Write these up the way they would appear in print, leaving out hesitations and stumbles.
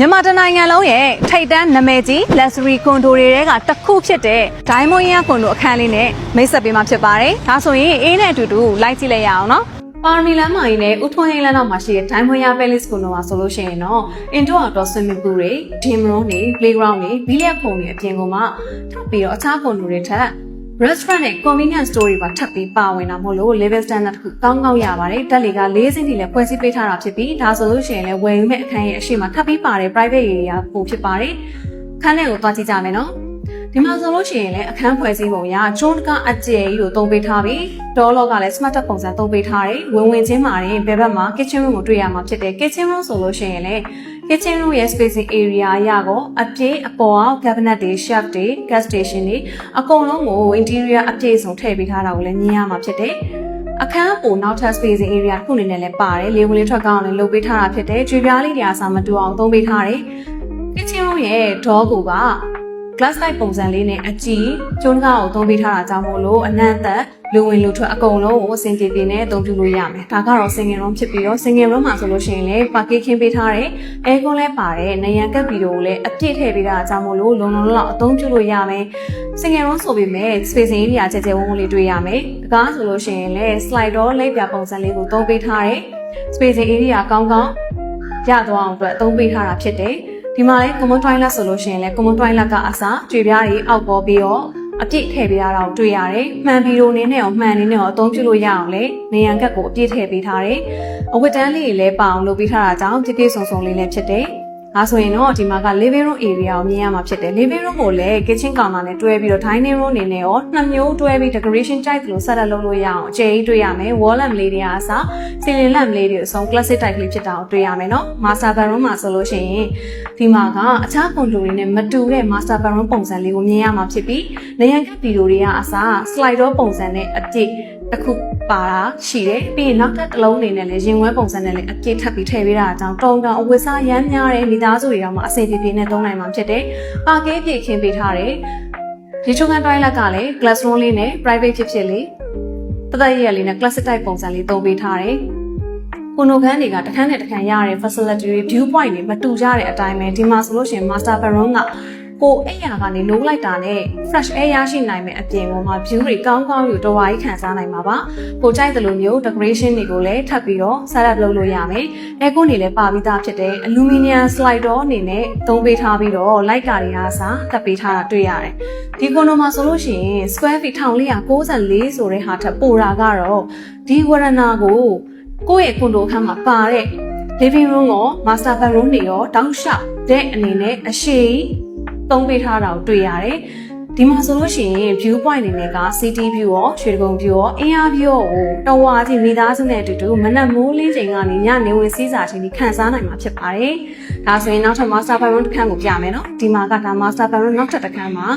မြန်မာတနိုင်ငံလုံးရဲ့ထိပ်တန်းနာမည်ကြီး luxury condo တွေကတစ်ခုဖြစ်တဲ့ Diamond Inn condo အခန်းလေးနဲ့မိတ်ဆက်ပေးမှာဖြစ်ပါတယ်။ဒါဆိုရင်အေးနဲ့အတူတူလိုက်ကြည့်လိုက်ရအောင်နော်။ပါရမီလမ်းမကြီးနဲ့ဦးထွန်းဟိန်းလမ်းနောက်မှာရှိတဲ့ Diamond Inn Palace condo မှာဆိုလို့ရှိရင်တော့ indoor outdoor swimming pool တွေ gym room တွေ playground တွေ billiard ခုံတွေအပြင်ကမှထပ်ပြီးတော့အခြား condo တွေထက်restaurant နဲ့ convenience store တွေပါထပ်ပြီးပါဝင်တာမို့လို့ level standard တစ်ခုကောင်းကောင်းရပါတယ်။တက်လီက၄စင်းထိလည်းဖွဲ့စည်းပေးထားတာဖြစ်ပြီးဒါဆိုလို့ရှိရင်လည်းဝယ်ယူမဲ့အခန်းရဲ့အရှိမထပ်ပြီးပါတဲ့ private area ပို့ဖြစ်ပါတယ်။ခန်းထဲကိုသွားကြည့်ကြမယ်နော်။ဒီမှာဆိုလို့ရှိရင်လည်းအခန်းဖွဲ့စည်းပုံရကျုံးတကအကျယ်ကြီးကိုသုံးပေးထားပြီးဒေါ်လော့ကလည်း smart ပုံစံသုံးပေးထားတယ်။ဝင်ချင်းမှာရင်ဘယ်ဘက်မှာ kitchen room ကိုတွေ့ရမှာဖြစ်တယ်။ kitchen room ဆိုလို့ရှိရင်လည်းkitchen room ရဲ့ spacing area ရတော့အပြည့်အပေါ်အောင် cabinet တွေ shelf တွေ gas station တွေအကုန်လုံးကို interior အပြည့်စုံထည့်ပေးထားတာကိုလည်းမြင်ရမှာဖြစ်တယ်။အခန်းပေါ်နောက်ထပ် spacing area တစ်ခုအနေနဲ့လည်းပါတယ်။လေဝင်လေထွက်ကောင်းအောင်လည်းလုပ်ပေးထားတာဖြစ်တယ်။ကြွေပြားလေးတွေအစားမတူအောင်သုံးပေးထားတယ်။ kitchen room ရဲ့ door ကglass type ပုံစံလေးနဲ့အကြည့်ကျုံးကားကိုသုံးပေးထားတာကြောင့်မို့လို့အနံ့သက်လူဝင်လူထွက်အကုန်လုံးကိုအဆင်ပြေပြေနဲ့အသုံးပြုလို့ရမယ်။ဒါကတော့ single room ဖြစ်ပြီးတော့ single room မှာဆိုလို့ရှိရင်လည်း parking ခင်းပေးထားတယ်။ aircon လည်းပါတယ်။နံရံကပ်ဗီဒီယိုကိုလည်းအပြည့်ထည့်ပေးတာကြောင့်မို့လို့လုံလုံလောက်အသုံးပြုလို့ရမယ်။ single room ဆိုပေမဲ့ spacing area ကျကျဝန်းဝန်းလေးတွေ့ရမယ်။ဒါကဆိုလို့ရှိရင်လည်း slide door လိပ်ပြပုံစံလေးကိုသုံးပေးထားတယ်။ spacing area ကောင်းကောင်းရသွားအောင်အတွက်သုံးပေးထားတာဖြစ်တယ်။ဒီမှာလည်း common toilet ဆိုလို့ရှိရင်လည်း common toilet ကအစားကြွေပြားတွေအောက်ပေါ်ပြီးတော့အပြည့်ထည့်ပေးထားတာကိုတွေ့ရတယ်။မှန်ဗီဒီယိုအနေနဲ့ရောမှန်အနေနဲ့ရောအသုံးပြုလို့ရအောင်လေနေရန်ကတ်ကိုအပြည့်ထည့်ပေးထားတယ်။အဝတ်တန်းလေးတွေလည်းပအောင်လုပ်ပေးထားတာကြောင့်ပြည့်ပြည့်စုံစုံလေးလည်းဖြစ်တယ်။ဒါဆိုရင်တော့ဒီမှာက living room area ကိုမြင်ရမှာဖြစ်တယ်။ living room ကိုလည်း kitchen counter နဲ့တွဲပြီးတော့ dining room အနေနဲ့ရောနှစ်မျိုးတွဲပြီး decoration ကြိုက်သလို set up လုပ်လို့ရအောင်အကျယ်ကြီးတွေ့ရမယ်။ wall lamp လေးတွေအစား ceiling lamp လေးတွေအစုံ classic type လေးဖြစ်တာကိုတွေ့ရမယ်နော်။ master bedroom မှာဆိုလို့ရှိရင်ဒီမှာကအခြား condo တွေနဲ့မတူတဲ့ master bedroom ပုံစံလေးကိုမြင်ရမှာဖြစ်ပြီးနေရန်ကဗီဒီယိုတွေကအစား slide door ပုံစံနဲ့အပြည့်တစ်ခုပါတာရှိတယ်ပြီးရင်နောက်ထပ်တစ်လုံးအနေနဲ့လည်းရင်ဝဲပုံစံနဲ့လည်းအပြည့်ထပ်ပြီးထည့်ပေးတာအကြောင်းတုံတောင်အဝတ်စားရမ်းများတဲ့မိသားစုတွေတော့မှအဆင်ပြေပြေနဲ့သုံးနိုင်မှာဖြစ်တယ်။ပါကဲပြေခင်းပေးထားတယ်။ဒီချုံကန် toilet ကလည်း glass room လေးနဲ့ private ဖြစ်လေးတသက်ရလေးနဲ့ classic type ပုံစံလေးသုံးပေးထားတယ်။ကိုနိုခန်းတွေကတစ်ခန်းနဲ့တစ်ခန်းရတဲ့ facility တွေ view point တွေမတူကြတဲ့အတိုင်းပဲဒီမှာဆိုလို့ရှိရင် master bedroom ကကိုအိယာကနေနိုးလိုက်တာနဲ့ fresh air ရရှိနိုင်မယ်အပြင်ကမှ view တွေကောင်းကောင်းယူတော်ဝါကြီးခံစားနိုင်မှာပါ။ကိုကြိုက်တဲ့လိုမျိုး decoration တွေကိုလည်းထပ်ပြီးတော့ set up လုပ်လို့ရမယ်။ aircon တွေလည်းပါပြီးသားဖြစ်တဲ့ aluminum slide door အနေနဲ့သုံးပေးထားပြီးတော့ light ကာတွေအားစားတပ်ပေးထားတာတွေ့ရတယ်။ဒီ condo မှာဆိုလို့ရှိရင် square feet 1494ဆိုတဲ့ဟာထပ်ပိုတာကတော့ဒီဝရဏကိုကိုယ့်ရဲ့ condo ခန်းမှာပါတဲ့ living room ရော master bedroom တွေရောတောက်လျှောက်တဲ့အနေနဲ့အရှိသုံးပေးထားတာကိုတွေ့ရတယ်။ဒီမှာဆိုလို့ရှိရင် view point အနေနဲ့က city view ရောရွှေကုန်း view ရောအင်းအား view ရောတော်ဝါကြီးမိသားစုနဲ့အတူတူမနက်မိုးလင်းချိန်ကနေညနေဝင်စီးစာချိန်ကြီးခံစားနိုင်မှာဖြစ်ပါတယ်။ဒါဆိုရင်နောက်ထပ် master bedroom တစ်ခန်းကိုပြမယ်နော်။ဒီမှာကဒါ master bedroom နောက်ထပ်တစ်ခန်းမှာ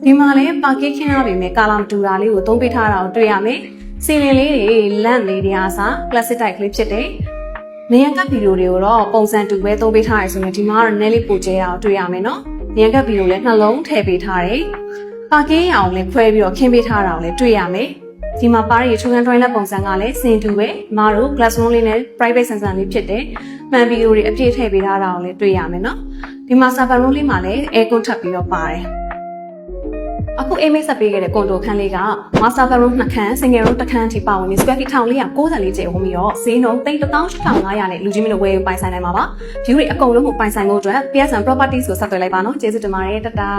ဒီမှာလည်း parking ခင်းထားပေမဲ့ကာလာမတူတာလေးကိုသုံးပေးထားတာကိုတွေ့ရမယ်။ ceiling လေးတွေ lamp လေးတွေအားစား classic type လေးဖြစ်တယ်။နေရကဗီဒီယိုတွေကိုတော့ပုံစံတူပဲသုံးပေးထားရဆိုရင်ဒီမှာကတော့နည်းလေးပိုကျဲတာကိုတွေ့ရမယ်နော်။နေရကဗီဒီယိုလည်းနှလုံးထည့်ပေးထားတယ်။ပါကင်းအောင်လည်းခွဲပြီးတော့ခင်းပေးထားတာကိုလည်းတွေ့ရမယ်။ဒီမှာပါရီချုံကန် toilet ပုံစံကလည်းစင်တူပဲ။မာတို့ glass room လေးနဲ့ private ဆန်ဆန်လေးဖြစ်တယ်။မှန်ဗီဒီယိုတွေအပြည့်ထည့်ပေးထားတာကိုလည်းတွေ့ရမယ်နော်။ဒီမှာ server room လေးမှာလည်း aircon ထပ်ပြီးတော့ပါတယ်။အခုအိမ်မိတ်ဆက်ပေးခဲ့တဲ့ကွန်ဒိုခန်းလေးက master bedroom 2ခန်း single room 1ခန်းအထိပါဝင်ပြီး square feet 1494ကျယ်ဝန်းပြီးတော့ဈေးနှုန်း3,8500နဲ့လူကြီးမင်းတို့ဝယ်ပိုင်ဆိုင်နိုင်မှာပါ view တွေအကုန်လုံးကိုပိုင်ဆိုင်ဖို့အတွက် PSN Properties ကိုဆက်သွယ်လိုက်ပါနော်ကျေးဇူးတင်ပါတယ်တတာ